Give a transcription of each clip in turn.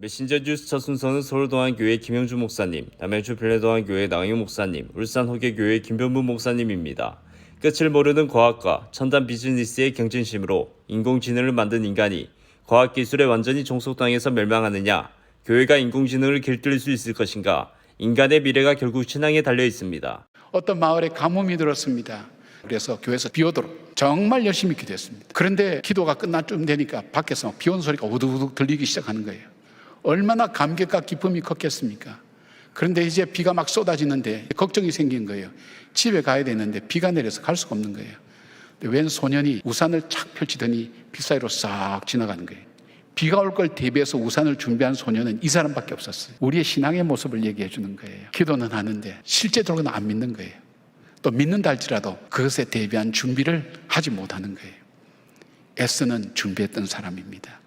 메신저 뉴스 첫 순서는 서울동안교회 김영주 목사님, 남양주 별내동안교회 나경영 목사님, 울산 호계교회 김변무 목사님입니다. 끝을 모르는 과학과 첨단 비즈니스의 경쟁심으로 인공지능을 만든 인간이 과학기술에 완전히 종속당해서 멸망하느냐, 교회가 인공지능을 길들일 수 있을 것인가, 인간의 미래가 결국 신앙에 달려 있습니다. 어떤 마을에 가뭄이 들었습니다. 그래서 교회에서 비 오도록 정말 열심히 기도했습니다. 그런데 기도가 끝날 쯤 되니까 밖에서 비 오는 소리가 우두우둑 들리기 시작하는 거예요. 얼마나 감격과 기쁨이 컸겠습니까? 그런데 이제 비가 막 쏟아지는데 걱정이 생긴 거예요. 집에 가야 되는데 비가 내려서 갈 수가 없는 거예요. 웬 소년이 우산을 착 펼치더니 비 사이로 싹 지나가는 거예요. 비가 올 걸 대비해서 우산을 준비한 소년은 이 사람밖에 없었어요. 우리의 신앙의 모습을 얘기해 주는 거예요. 기도는 하는데 실제적으로는 안 믿는 거예요. 또 믿는다 할지라도 그것에 대비한 준비를 하지 못하는 거예요. 에스는 준비했던 사람입니다.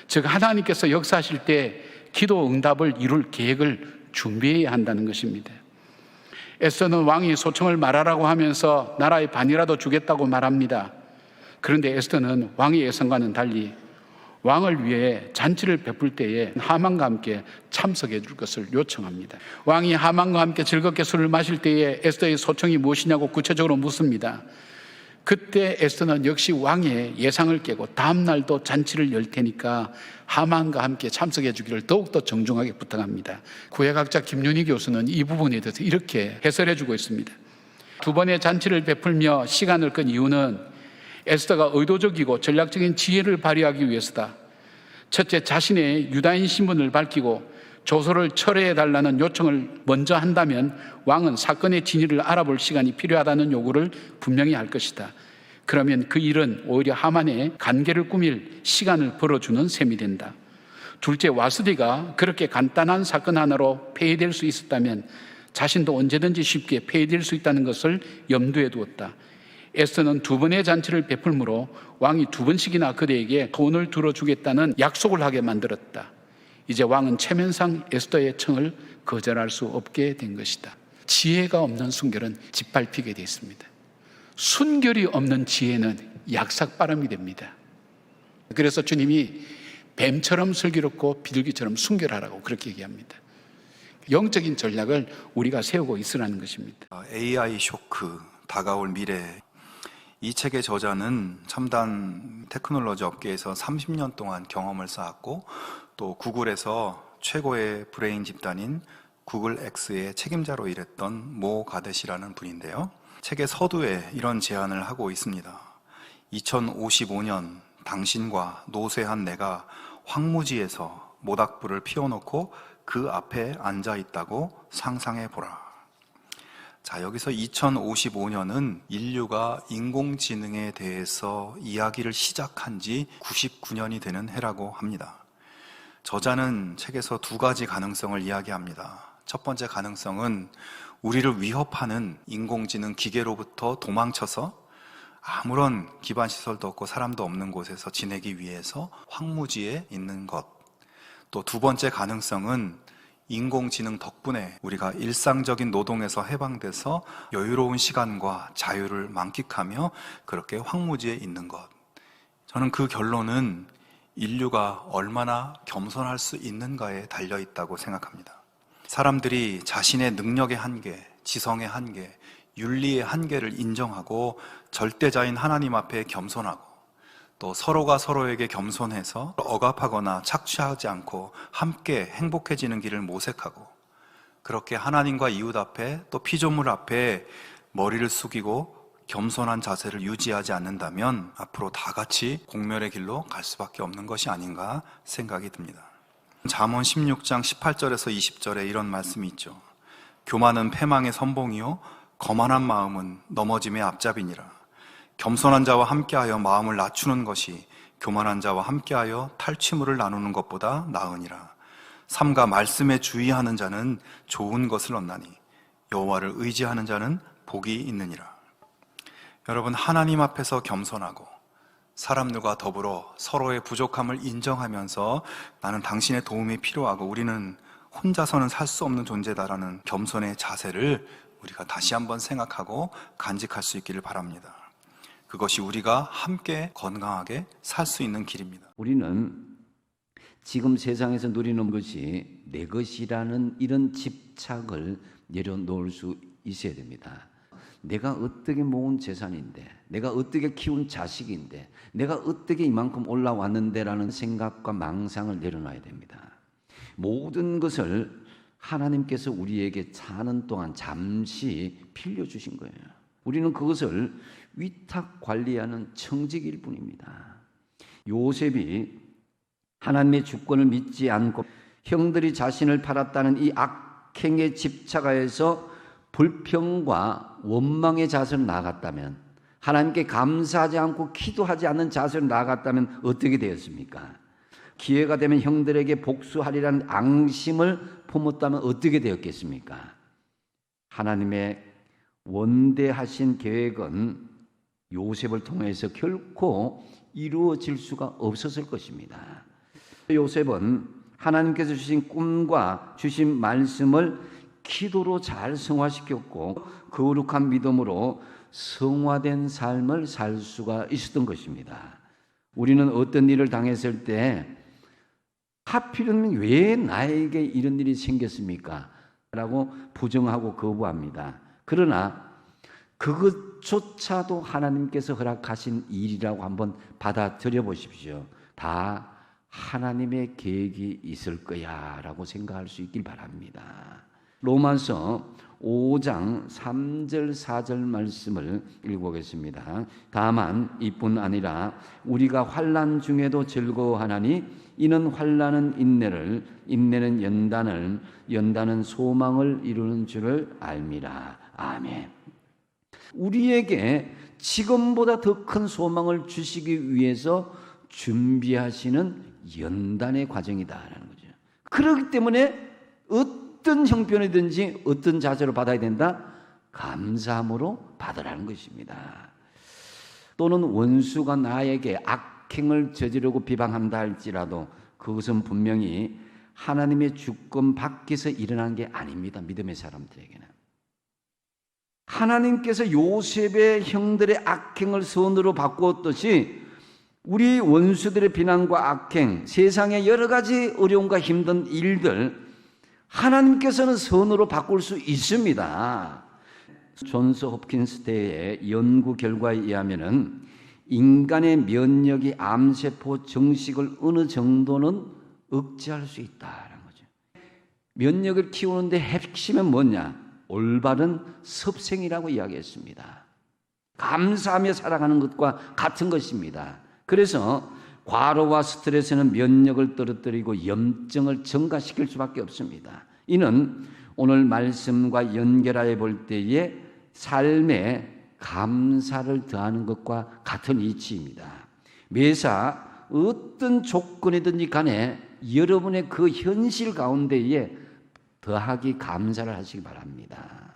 즉 하나님께서 역사하실 때 기도 응답을 이룰 계획을 준비해야 한다는 것입니다. 에스더는 왕이 소청을 말하라고 하면서 나라의 반이라도 주겠다고 말합니다. 그런데 에스더는 왕의 예상과는 달리 왕을 위해 잔치를 베풀 때에 하만과 함께 참석해 줄 것을 요청합니다. 왕이 하만과 함께 즐겁게 술을 마실 때에 에스더의 소청이 무엇이냐고 구체적으로 묻습니다. 그때 에스더는 역시 왕의 예상을 깨고 다음 날도 잔치를 열 테니까 하만과 함께 참석해 주기를 더욱더 정중하게 부탁합니다. 구약학자 김윤희 교수는 이 부분에 대해서 이렇게 해설해 주고 있습니다. 두 번의 잔치를 베풀며 시간을 끈 이유는 에스더가 의도적이고 전략적인 지혜를 발휘하기 위해서다. 첫째, 자신의 유다인 신분을 밝히고 조서를 철회해달라는 요청을 먼저 한다면 왕은 사건의 진위를 알아볼 시간이 필요하다는 요구를 분명히 할 것이다. 그러면 그 일은 오히려 하만의 관계를 꾸밀 시간을 벌어주는 셈이 된다. 둘째, 와스디가 그렇게 간단한 사건 하나로 폐위될 수 있었다면 자신도 언제든지 쉽게 폐위될 수 있다는 것을 염두에 두었다. 에스더는 두 번의 잔치를 베풀므로 왕이 두 번씩이나 그대에게 돈을 들어주겠다는 약속을 하게 만들었다. 이제 왕은 체면상 에스더의 청을 거절할 수 없게 된 것이다. 지혜가 없는 순결은 짓밟히게 되어 있습니다. 순결이 없는 지혜는 약삭빠름이 됩니다. 그래서 주님이 뱀처럼 슬기롭고 비둘기처럼 순결하라고 그렇게 얘기합니다. 영적인 전략을 우리가 세우고 있으라는 것입니다. AI 쇼크, 다가올 미래. 이 책의 저자는 첨단 테크놀로지 업계에서 30년 동안 경험을 쌓았고 또 구글에서 최고의 브레인 집단인 구글X의 책임자로 일했던 모 가데시라는 분인데요. 책의 서두에 이런 제안을 하고 있습니다. 2055년 당신과 노쇠한 내가 황무지에서 모닥불을 피워놓고 그 앞에 앉아 있다고 상상해 보라. 자, 여기서 2055년은 인류가 인공지능에 대해서 이야기를 시작한 지 99년이 되는 해라고 합니다. 저자는 책에서 두 가지 가능성을 이야기합니다. 첫 번째 가능성은 우리를 위협하는 인공지능 기계로부터 도망쳐서 아무런 기반시설도 없고 사람도 없는 곳에서 지내기 위해서 황무지에 있는 것. 또 두 번째 가능성은 인공지능 덕분에 우리가 일상적인 노동에서 해방돼서 여유로운 시간과 자유를 만끽하며 그렇게 황무지에 있는 것. 저는 그 결론은 인류가 얼마나 겸손할 수 있는가에 달려있다고 생각합니다. 사람들이 자신의 능력의 한계, 지성의 한계, 윤리의 한계를 인정하고 절대자인 하나님 앞에 겸손하고 또 서로가 서로에게 겸손해서 억압하거나 착취하지 않고 함께 행복해지는 길을 모색하고 그렇게 하나님과 이웃 앞에 또 피조물 앞에 머리를 숙이고 겸손한 자세를 유지하지 않는다면 앞으로 다 같이 공멸의 길로 갈 수밖에 없는 것이 아닌가 생각이 듭니다. 잠언 16장 18절에서 20절에 이런 말씀이 있죠. 교만은 패망의 선봉이요 거만한 마음은 넘어짐의 앞잡이니라. 겸손한 자와 함께하여 마음을 낮추는 것이 교만한 자와 함께하여 탈취물을 나누는 것보다 나으니라. 삼가 말씀에 주의하는 자는 좋은 것을 얻나니 여호와를 의지하는 자는 복이 있느니라. 여러분, 하나님 앞에서 겸손하고 사람들과 더불어 서로의 부족함을 인정하면서 나는 당신의 도움이 필요하고 우리는 혼자서는 살 수 없는 존재다라는 겸손의 자세를 우리가 다시 한번 생각하고 간직할 수 있기를 바랍니다. 그것이 우리가 함께 건강하게 살 수 있는 길입니다. 우리는 지금 세상에서 누리는 것이 내 것이라는 이런 집착을 내려놓을 수 있어야 됩니다. 내가 어떻게 모은 재산인데, 내가 어떻게 키운 자식인데, 내가 어떻게 이만큼 올라왔는데라는 생각과 망상을 내려놔야 됩니다. 모든 것을 하나님께서 우리에게 사는 동안 잠시 빌려주신 거예요. 우리는 그것을 위탁 관리하는 청직일 뿐입니다. 요셉이 하나님의 주권을 믿지 않고 형들이 자신을 팔았다는 이 악행에 집착하여서 불평과 원망의 자세로 나아갔다면, 하나님께 감사하지 않고 기도하지 않는 자세로 나아갔다면 어떻게 되었습니까? 기회가 되면 형들에게 복수하리라는 앙심을 품었다면 어떻게 되었겠습니까? 하나님의 원대하신 계획은 요셉을 통해서 결코 이루어질 수가 없었을 것입니다. 요셉은 하나님께서 주신 꿈과 주신 말씀을 기도로 잘 성화시켰고 거룩한 믿음으로 성화된 삶을 살 수가 있었던 것입니다. 우리는 어떤 일을 당했을 때 하필이면 왜 나에게 이런 일이 생겼습니까? 라고 부정하고 거부합니다. 그러나 그것조차도 하나님께서 허락하신 일이라고 한번 받아들여 보십시오. 다 하나님의 계획이 있을 거야 라고 생각할 수 있길 바랍니다. 로마서 5장 3절 4절 말씀을 읽어보겠습니다. 다만 이뿐 아니라 우리가 환난 중에도 즐거워하나니 이는 환난은 인내를, 인내는 연단을, 연단은 소망을 이루는 줄을 알미라. 아멘. 우리에게 지금보다 더 큰 소망을 주시기 위해서 준비하시는 연단의 과정이다라는 거죠. 그렇기 때문에 어떤 형편이든지 어떤 자세로 받아야 된다? 감사함으로 받으라는 것입니다. 또는 원수가 나에게 악행을 저지르고 비방한다 할지라도 그것은 분명히 하나님의 주권 밖에서 일어난 게 아닙니다. 믿음의 사람들에게는. 하나님께서 요셉의 형들의 악행을 선으로 바꾸었듯이 우리 원수들의 비난과 악행, 세상의 여러 가지 어려움과 힘든 일들 하나님께서는 선으로 바꿀 수 있습니다. 존스 홉킨스 대의 연구 결과에 의하면 인간의 면역이 암세포 정식을 어느 정도는 억제할 수 있다는 거죠. 면역을 키우는데 핵심은 뭐냐? 올바른 섭생이라고 이야기했습니다. 감사하며 살아가는 것과 같은 것입니다. 그래서 과로와 스트레스는 면역을 떨어뜨리고 염증을 증가시킬 수밖에 없습니다. 이는 오늘 말씀과 연결하여 볼 때에 삶에 감사를 더하는 것과 같은 이치입니다. 매사 어떤 조건이든지 간에 여러분의 그 현실 가운데에 더하기 감사를 하시기 바랍니다.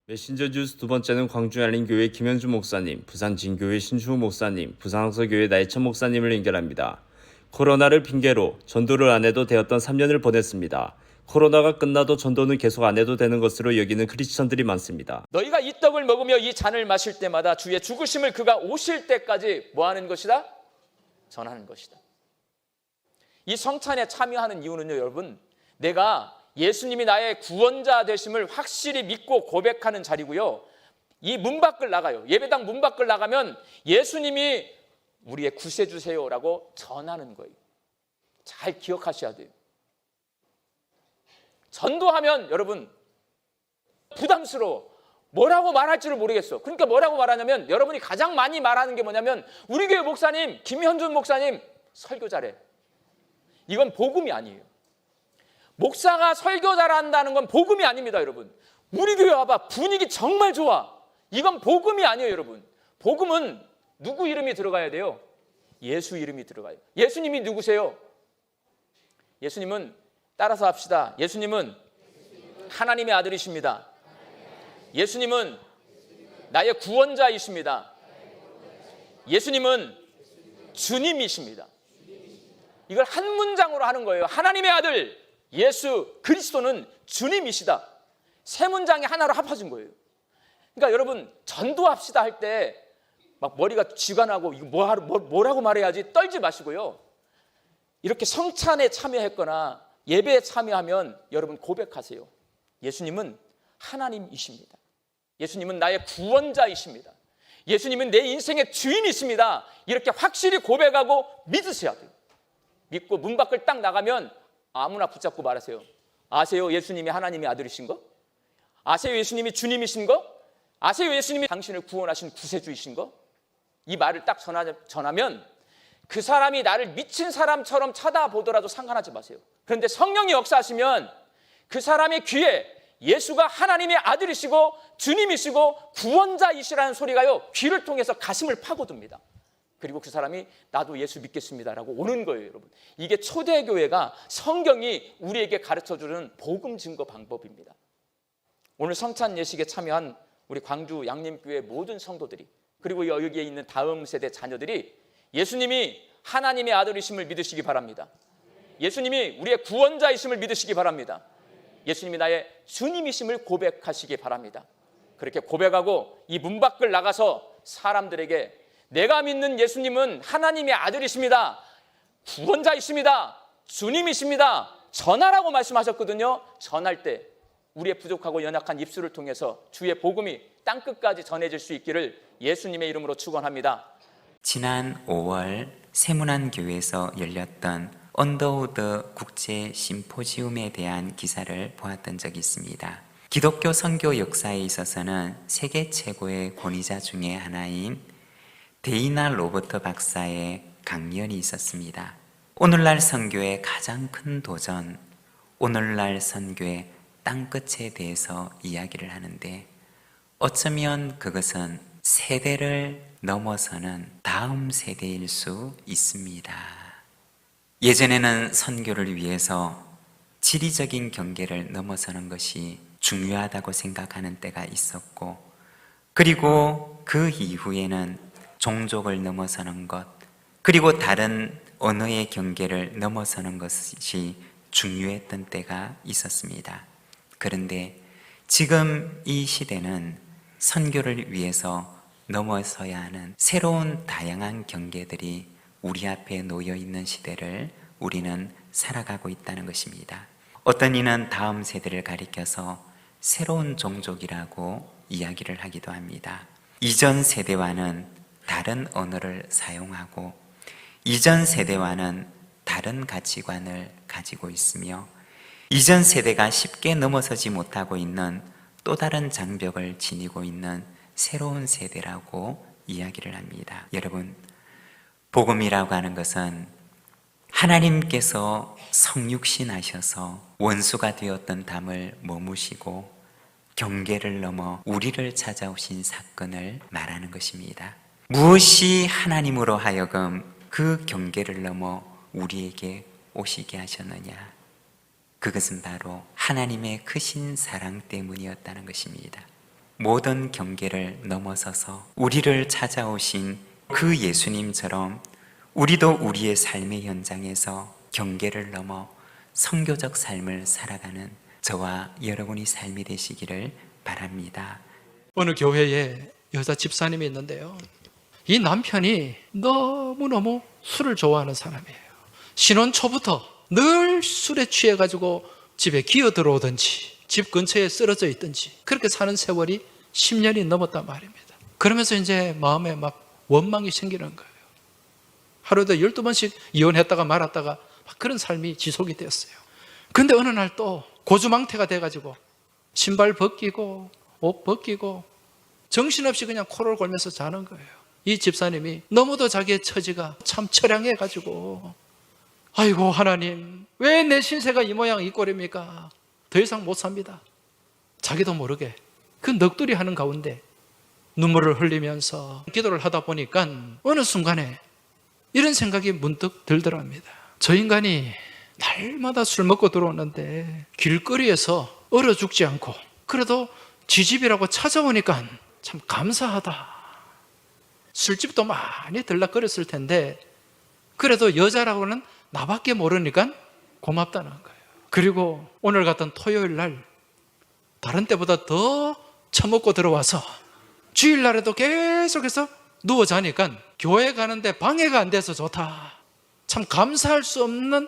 메신저 뉴스 두 번째는 광주 열린교회 김현주 목사님, 부산 진교회 신주호 목사님, 부산 항서교회 나혜천 목사님을 연결합니다. 코로나를 핑계로 전도를 안 해도 되었던 3년을 보냈습니다. 코로나가 끝나도 전도는 계속 안 해도 되는 것으로 여기는 크리스천들이 많습니다. 너희가 이 떡을 먹으며 이 잔을 마실 때마다 주의 죽으심을 그가 오실 때까지 뭐 하는 것이다? 전하는 것이다. 이 성찬에 참여하는 이유는요, 여러분, 내가 예수님이 나의 구원자 되심을 확실히 믿고 고백하는 자리고요. 이 문 밖을 나가요. 예배당 문 밖을 나가면 예수님이 우리의 구세주세요라고 전하는 거예요. 잘 기억하셔야 돼요. 전도하면 여러분 부담스러워. 뭐라고 말할지를 모르겠어. 그러니까 뭐라고 말하냐면 여러분이 가장 많이 말하는 게 뭐냐면 우리 교회 목사님, 김현준 목사님 설교 잘해. 이건 복음이 아니에요. 목사가 설교 잘한다는 건 복음이 아닙니다, 여러분. 우리 교회 와봐. 분위기 정말 좋아. 이건 복음이 아니에요, 여러분. 복음은 누구 이름이 들어가야 돼요? 예수 이름이 들어가요. 예수님이 누구세요? 예수님은 따라서 합시다. 예수님은 하나님의 아들이십니다. 예수님은 나의 구원자이십니다. 예수님은 주님이십니다. 이걸 한 문장으로 하는 거예요. 하나님의 아들 예수 그리스도는 주님이시다. 세 문장이 하나로 합쳐진 거예요. 그러니까 여러분 전도합시다 할 때 막 머리가 쥐가 나고 이거 뭐라고 말해야지 떨지 마시고요. 이렇게 성찬에 참여했거나 예배에 참여하면 여러분 고백하세요. 예수님은 하나님이십니다. 예수님은 나의 구원자이십니다. 예수님은 내 인생의 주인이십니다. 이렇게 확실히 고백하고 믿으셔야 돼요. 믿고 문 밖을 딱 나가면 아무나 붙잡고 말하세요. 아세요? 예수님이 하나님의 아들이신 거? 아세요? 예수님이 주님이신 거? 아세요? 예수님이 당신을 구원하신 구세주이신 거? 이 말을 딱 전하면 그 사람이 나를 미친 사람처럼 쳐다보더라도 상관하지 마세요. 그런데 성령이 역사하시면 그 사람의 귀에 예수가 하나님의 아들이시고 주님이시고 구원자이시라는 소리가요, 귀를 통해서 가슴을 파고듭니다. 그리고 그 사람이 나도 예수 믿겠습니다라고 오는 거예요, 여러분. 이게 초대교회가 성경이 우리에게 가르쳐주는 복음 증거 방법입니다. 오늘 성찬 예식에 참여한 우리 광주 양림교회 모든 성도들이, 그리고 여기에 있는 다음 세대 자녀들이 예수님이 하나님의 아들이심을 믿으시기 바랍니다. 예수님이 우리의 구원자이심을 믿으시기 바랍니다. 예수님이 나의 주님이심을 고백하시기 바랍니다. 그렇게 고백하고 이 문 밖을 나가서 사람들에게 내가 믿는 예수님은 하나님의 아들이십니다. 구원자이십니다. 주님이십니다. 전하라고 말씀하셨거든요. 전할 때 우리의 부족하고 연약한 입술을 통해서 주의 복음이 땅끝까지 전해질 수 있기를 예수님의 이름으로 축원합니다. 지난 5월 세문안교회에서 열렸던 언더우드 국제 심포지움에 대한 기사를 보았던 적이 있습니다. 기독교 선교 역사에 있어서는 세계 최고의 권위자 중에 하나인 데이나 로버트 박사의 강연이 있었습니다. 오늘날 선교의 가장 큰 도전, 오늘날 선교의 땅끝에 대해서 이야기를 하는데, 어쩌면 그것은 세대를 넘어서는 다음 세대일 수 있습니다. 예전에는 선교를 위해서 지리적인 경계를 넘어서는 것이 중요하다고 생각하는 때가 있었고, 그리고 그 이후에는 종족을 넘어서는 것, 그리고 다른 언어의 경계를 넘어서는 것이 중요했던 때가 있었습니다. 그런데 지금 이 시대는 선교를 위해서 넘어서야 하는 새로운 다양한 경계들이 우리 앞에 놓여 있는 시대를 우리는 살아가고 있다는 것입니다. 어떤 이는 다음 세대를 가리켜서 새로운 종족이라고 이야기를 하기도 합니다. 이전 세대와는 다른 언어를 사용하고 이전 세대와는 다른 가치관을 가지고 있으며 이전 세대가 쉽게 넘어서지 못하고 있는 또 다른 장벽을 지니고 있는 새로운 세대라고 이야기를 합니다. 여러분, 복음이라고 하는 것은 하나님께서 성육신 하셔서 원수가 되었던 담을 머무시고 경계를 넘어 우리를 찾아오신 사건을 말하는 것입니다. 무엇이 하나님으로 하여금 그 경계를 넘어 우리에게 오시게 하셨느냐? 그것은 바로 하나님의 크신 사랑 때문이었다는 것입니다. 모든 경계를 넘어서서 우리를 찾아오신 그 예수님처럼 우리도 우리의 삶의 현장에서 경계를 넘어 선교적 삶을 살아가는 저와 여러분이 삶이 되시기를 바랍니다. 어느 교회에 여자 집사님이 있는데요, 이 남편이 너무너무 술을 좋아하는 사람이에요. 신혼 초부터 늘 술에 취해가지고 집에 기어 들어오든지 집 근처에 쓰러져 있든지 그렇게 사는 세월이 10년이 넘었단 말입니다. 그러면서 이제 마음에 막 원망이 생기는 거예요. 하루에도 12번씩 이혼했다가 말았다가 막 그런 삶이 지속이 되었어요. 근데 어느 날 또 고주망태가 돼가지고 신발 벗기고 옷 벗기고 정신없이 그냥 코를 골면서 자는 거예요. 이 집사님이 너무도 자기의 처지가 참 처량해가지고 아이고 하나님, 왜 내 신세가 이 모양 이 꼴입니까? 더 이상 못 삽니다. 자기도 모르게 그 넋두리 하는 가운데 눈물을 흘리면서 기도를 하다 보니까 어느 순간에 이런 생각이 문득 들더랍니다. 저 인간이 날마다 술 먹고 들어오는데 길거리에서 얼어 죽지 않고 그래도 지 집이라고 찾아오니까 참 감사하다. 술집도 많이 들락거렸을 텐데 그래도 여자라고는 나밖에 모르니까 고맙다는 거예요. 그리고 오늘 같은 토요일 날 다른 때보다 더 처먹고 들어와서 주일날에도 계속해서 누워 자니까 교회 가는데 방해가 안 돼서 좋다. 참 감사할 수 없는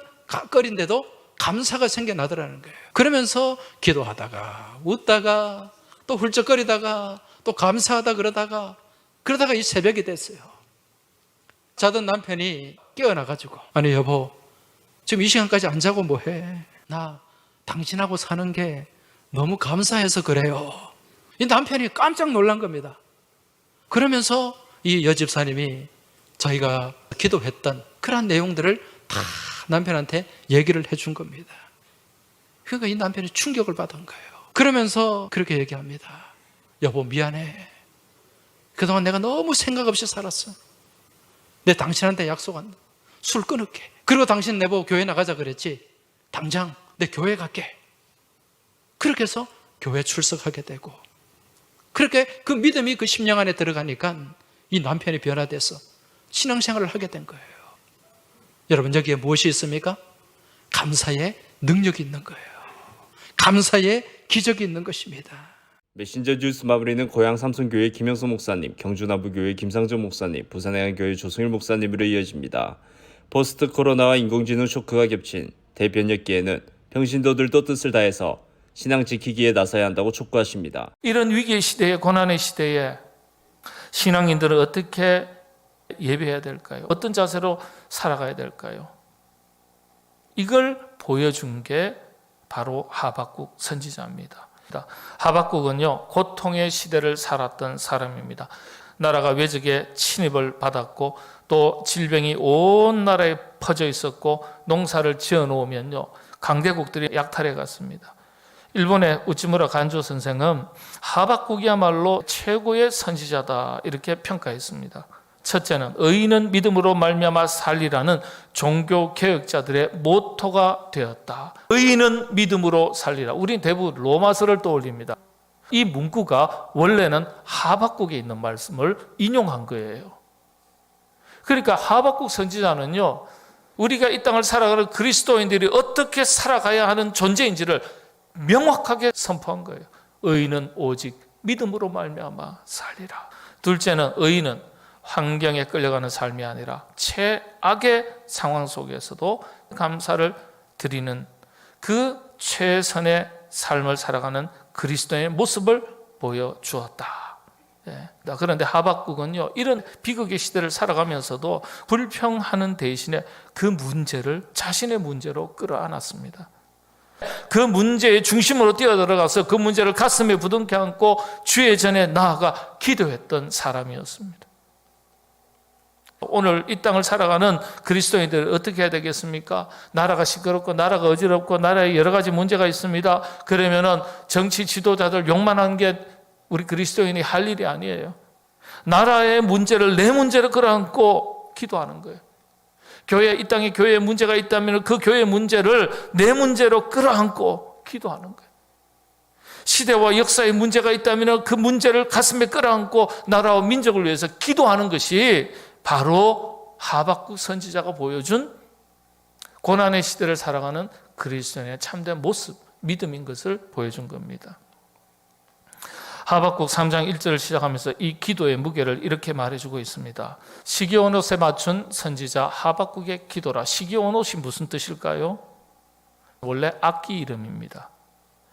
거리인데도 감사가 생겨나더라는 거예요. 그러면서 기도하다가 웃다가 또 훌쩍거리다가 또 감사하다 그러다가 이 새벽이 됐어요. 자던 남편이 깨어나가지고, 아니 여보, 지금 이 시간까지 안 자고 뭐해? 나 당신하고 사는 게 너무 감사해서 그래요. 이 남편이 깜짝 놀란 겁니다. 그러면서 이 여집사님이 저희가 기도했던 그런 내용들을 다 남편한테 얘기를 해준 겁니다. 그러니까 이 남편이 충격을 받은 거예요. 그러면서 그렇게 얘기합니다. 여보 미안해. 그동안 내가 너무 생각 없이 살았어. 내 당신한테 약속한다. 술 끊을게. 그리고 당신 내보고 교회 나가자 그랬지. 당장 내 교회 갈게. 그렇게 해서 교회 출석하게 되고, 그렇게 그 믿음이 그 심령 안에 들어가니까 이 남편이 변화돼서 신앙생활을 하게 된 거예요. 여러분, 여기에 무엇이 있습니까? 감사의 능력이 있는 거예요. 감사의 기적이 있는 것입니다. 메신저 뉴스 마무리는 고양 삼성교회 김영수 목사님, 경주남부교회 김상정 목사님, 부산해안교회 조승일 목사님으로 이어집니다. 포스트 코로나와 인공지능 쇼크가 겹친 대변혁기에는 평신도들도 뜻을 다해서 신앙 지키기에 나서야 한다고 촉구하십니다. 이런 위기의 시대에, 고난의 시대에 신앙인들은 어떻게 예배해야 될까요? 어떤 자세로 살아가야 될까요? 이걸 보여준 게 바로 하박국 선지자입니다. 하박국은요, 고통의 시대를 살았던 사람입니다. 나라가 외적의 침입을 받았고 또 질병이 온 나라에 퍼져 있었고 농사를 지어 놓으면요, 강대국들이 약탈해 갔습니다. 일본의 우찌무라 간조 선생은 하박국이야말로 최고의 선지자다 이렇게 평가했습니다. 첫째는 의인은 믿음으로 말미암아 살리라는 종교 개혁자들의 모토가 되었다. 의인은 믿음으로 살리라. 우린 대부분 로마서를 떠올립니다. 이 문구가 원래는 하박국에 있는 말씀을 인용한 거예요. 그러니까 하박국 선지자는요, 우리가 이 땅을 살아가는 그리스도인들이 어떻게 살아가야 하는 존재인지를 명확하게 선포한 거예요. 의인은 오직 믿음으로 말미암아 살리라. 둘째는 의인은 환경에 끌려가는 삶이 아니라 최악의 상황 속에서도 감사를 드리는 그 최선의 삶을 살아가는 그리스도의 모습을 보여주었다. 그런데 하박국은요, 이런 비극의 시대를 살아가면서도 불평하는 대신에 그 문제를 자신의 문제로 끌어안았습니다. 그 문제의 중심으로 뛰어들어가서 그 문제를 가슴에 부둥켜 안고 주의 전에 나아가 기도했던 사람이었습니다. 오늘 이 땅을 살아가는 그리스도인들은 어떻게 해야 되겠습니까? 나라가 시끄럽고 나라가 어지럽고 나라에 여러 가지 문제가 있습니다. 그러면은 정치 지도자들 욕만 하는 게 우리 그리스도인이 할 일이 아니에요. 나라의 문제를 내 문제로 끌어안고 기도하는 거예요. 교회, 이 땅에 교회에 문제가 있다면 그 교회의 문제를 내 문제로 끌어안고 기도하는 거예요. 시대와 역사의 문제가 있다면 그 문제를 가슴에 끌어안고 나라와 민족을 위해서 기도하는 것이 바로 하박국 선지자가 보여준 고난의 시대를 살아가는 그리스도인의 참된 모습, 믿음인 것을 보여준 겁니다. 하박국 3장 1절을 시작하면서 이 기도의 무게를 이렇게 말해주고 있습니다. 시기온옷에 맞춘 선지자 하박국의 기도라. 시기온옷이 무슨 뜻일까요? 원래 악기 이름입니다.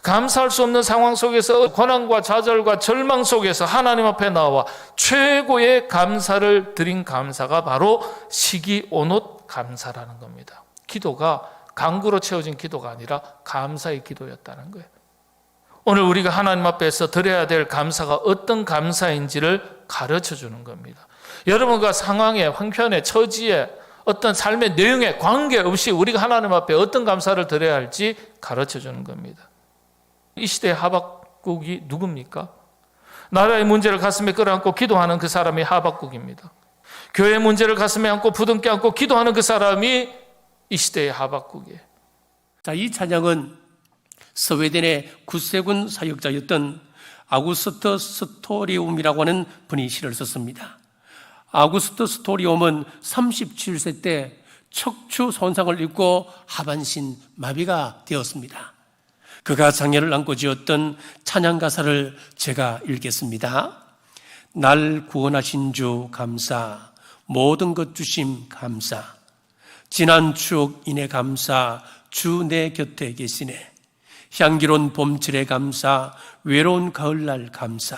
감사할 수 없는 상황 속에서 고난과 좌절과 절망 속에서 하나님 앞에 나와 최고의 감사를 드린 감사가 바로 시기온옷 감사라는 겁니다. 기도가 강구로 채워진 기도가 아니라 감사의 기도였다는 거예요. 오늘 우리가 하나님 앞에서 드려야 될 감사가 어떤 감사인지를 가르쳐 주는 겁니다. 여러분과 상황에, 형편에, 처지에, 어떤 삶의 내용에 관계없이 우리가 하나님 앞에 어떤 감사를 드려야 할지 가르쳐 주는 겁니다. 이 시대의 하박국이 누굽니까? 나라의 문제를 가슴에 끌어안고 기도하는 그 사람이 하박국입니다. 교회의 문제를 가슴에 안고 부둥켜 안고 기도하는 그 사람이 이 시대의 하박국이에요. 자, 이 찬양은 스웨덴의 구세군 사역자였던 아구스트 스토리움이라고 하는 분이 시를 썼습니다. 아구스트 스토리움은 37세 때 척추 손상을 입고 하반신 마비가 되었습니다. 그가 장애를 안고 지었던 찬양 가사를 제가 읽겠습니다. 날 구원하신 주 감사, 모든 것 주심 감사, 지난 추억 인해 감사, 주 내 곁에 계시네. 향기로운 봄철에 감사, 외로운 가을날 감사.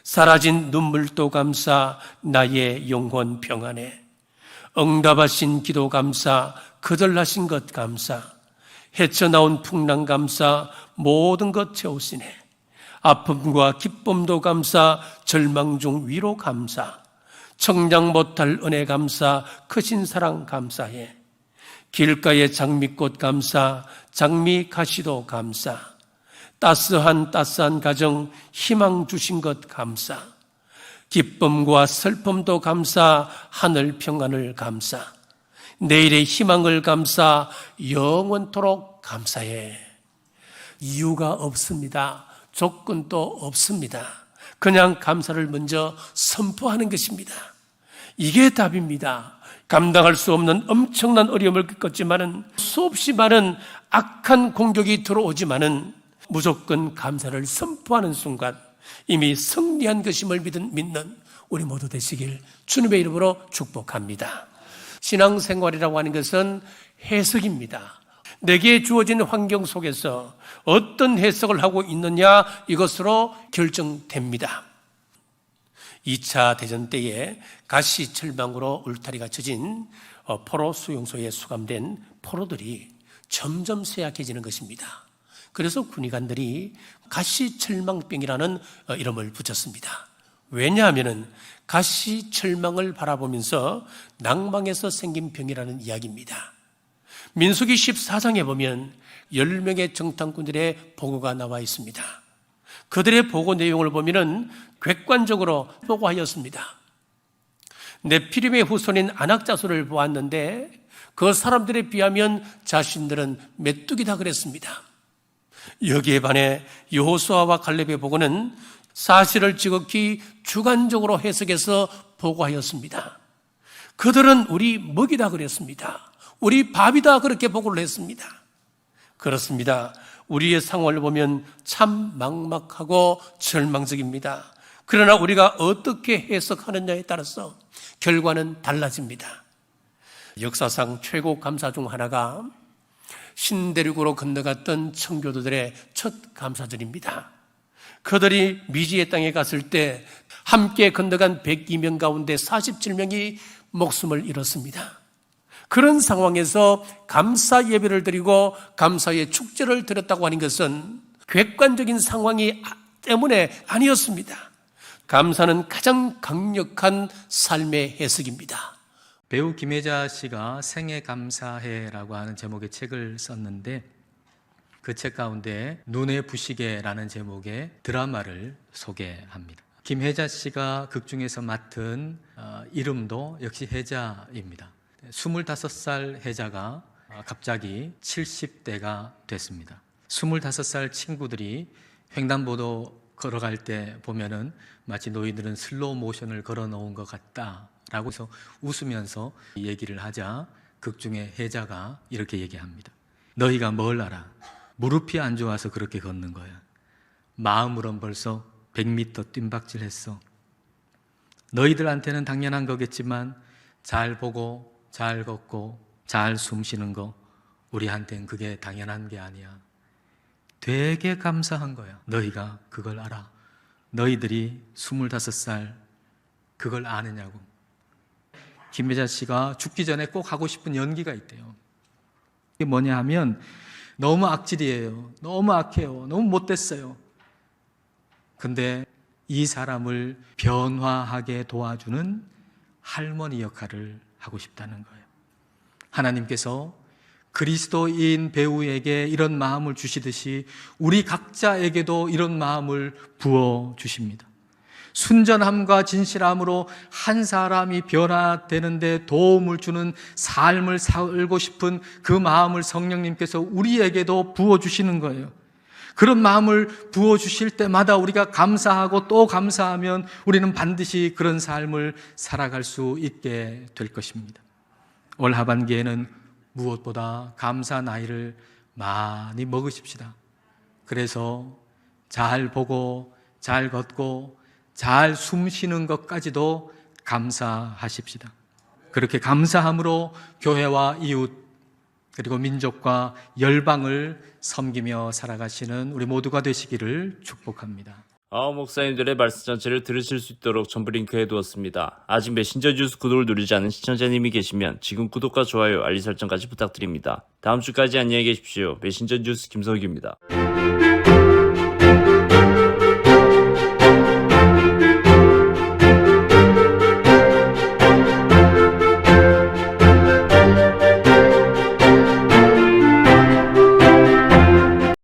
사라진 눈물도 감사, 나의 영혼 평안해. 응답하신 기도 감사, 거절하신 것 감사. 헤쳐나온 풍랑 감사, 모든 것 채우시네. 아픔과 기쁨도 감사, 절망 중 위로 감사. 청량 못할 은혜 감사, 크신 사랑 감사해. 길가의 장미꽃 감사, 장미 가시도 감사. 따스한 가정, 희망 주신 것 감사. 기쁨과 슬픔도 감사, 하늘 평안을 감사. 내일의 희망을 감사, 영원토록 감사해. 이유가 없습니다. 조건도 없습니다. 그냥 감사를 먼저 선포하는 것입니다. 이게 답입니다. 감당할 수 없는 엄청난 어려움을 겪었지만은, 수없이 많은 악한 공격이 들어오지만은 무조건 감사를 선포하는 순간 이미 승리한 것임을 믿는 우리 모두 되시길 주님의 이름으로 축복합니다. 신앙생활이라고 하는 것은 해석입니다. 내게 주어진 환경 속에서 어떤 해석을 하고 있느냐, 이것으로 결정됩니다. 2차 대전 때에 가시철망으로 울타리가 쳐진 포로 수용소에 수감된 포로들이 점점 쇠약해지는 것입니다. 그래서 군의관들이 가시철망병이라는 이름을 붙였습니다. 왜냐하면 가시철망을 바라보면서 낭망해서 생긴 병이라는 이야기입니다. 민수기 14장에 보면 10명의 정탐꾼들의 보고가 나와 있습니다. 그들의 보고 내용을 보면 객관적으로 보고하였습니다. 네피림의 후손인 아낙자손을 보았는데 그 사람들에 비하면 자신들은 메뚜기다 그랬습니다. 여기에 반해 여호수아와 갈렙의 보고는 사실을 지극히 주관적으로 해석해서 보고하였습니다. 그들은 우리 먹이다 그랬습니다. 우리 밥이다 그렇게 보고를 했습니다. 그렇습니다. 우리의 상황을 보면 참 막막하고 절망적입니다. 그러나 우리가 어떻게 해석하느냐에 따라서 결과는 달라집니다. 역사상 최고 감사 중 하나가 신대륙으로 건너갔던 청교도들의 첫 감사절입니다. 그들이 미지의 땅에 갔을 때 함께 건너간 102명 가운데 47명이 목숨을 잃었습니다. 그런 상황에서 감사 예배를 드리고 감사의 축제를 드렸다고 하는 것은 객관적인 상황이 때문에 아니었습니다. 감사는 가장 강력한 삶의 해석입니다. 배우 김혜자 씨가 생애 감사해라고 하는 제목의 책을 썼는데, 그 책 가운데 눈의 부시게라는 제목의 드라마를 소개합니다. 김혜자 씨가 극 중에서 맡은 이름도 역시 혜자입니다. 25살 혜자가 갑자기 70대가 됐습니다. 25살 친구들이 횡단보도 걸어갈 때 보면은 마치 너희들은 슬로우 모션을 걸어 놓은 것 같다라고 해서 웃으면서 얘기를 하자 극 중에 혜자가 이렇게 얘기합니다. 너희가 뭘 알아? 무릎이 안 좋아서 그렇게 걷는 거야. 마음으론 벌써 100m 뜀박질했어. 너희들한테는 당연한 거겠지만 잘 보고 잘 걷고 잘 숨 쉬는 거 우리한테는 그게 당연한 게 아니야. 되게 감사한 거야. 너희가 그걸 알아. 너희들이 25살 그걸 아느냐고. 김혜자 씨가 죽기 전에 꼭 하고 싶은 연기가 있대요. 이게 뭐냐 하면 너무 악질이에요. 너무 악해요. 너무 못됐어요. 근데 이 사람을 변화하게 도와주는 할머니 역할을 하고 싶다는 거예요. 하나님께서 그리스도인 배우에게 이런 마음을 주시듯이 우리 각자에게도 이런 마음을 부어주십니다. 순전함과 진실함으로 한 사람이 변화되는데 도움을 주는 삶을 살고 싶은 그 마음을 성령님께서 우리에게도 부어주시는 거예요. 그런 마음을 부어주실 때마다 우리가 감사하고 또 감사하면 우리는 반드시 그런 삶을 살아갈 수 있게 될 것입니다. 올 하반기에는 무엇보다 감사 나이를 많이 먹으십시다. 그래서 잘 보고 잘 걷고 잘 숨 쉬는 것까지도 감사하십시다. 그렇게 감사함으로 교회와 이웃 그리고 민족과 열방을 섬기며 살아가시는 우리 모두가 되시기를 축복합니다. 아홉 목사님들의 말씀 전체를 들으실 수 있도록 전부 링크해 두었습니다. 아직 메신저 뉴스 구독을 누르지 않은 시청자님이 계시면 지금 구독과 좋아요, 알림 설정까지 부탁드립니다. 다음 주까지 안녕히 계십시오. 메신저 뉴스 김석규입니다.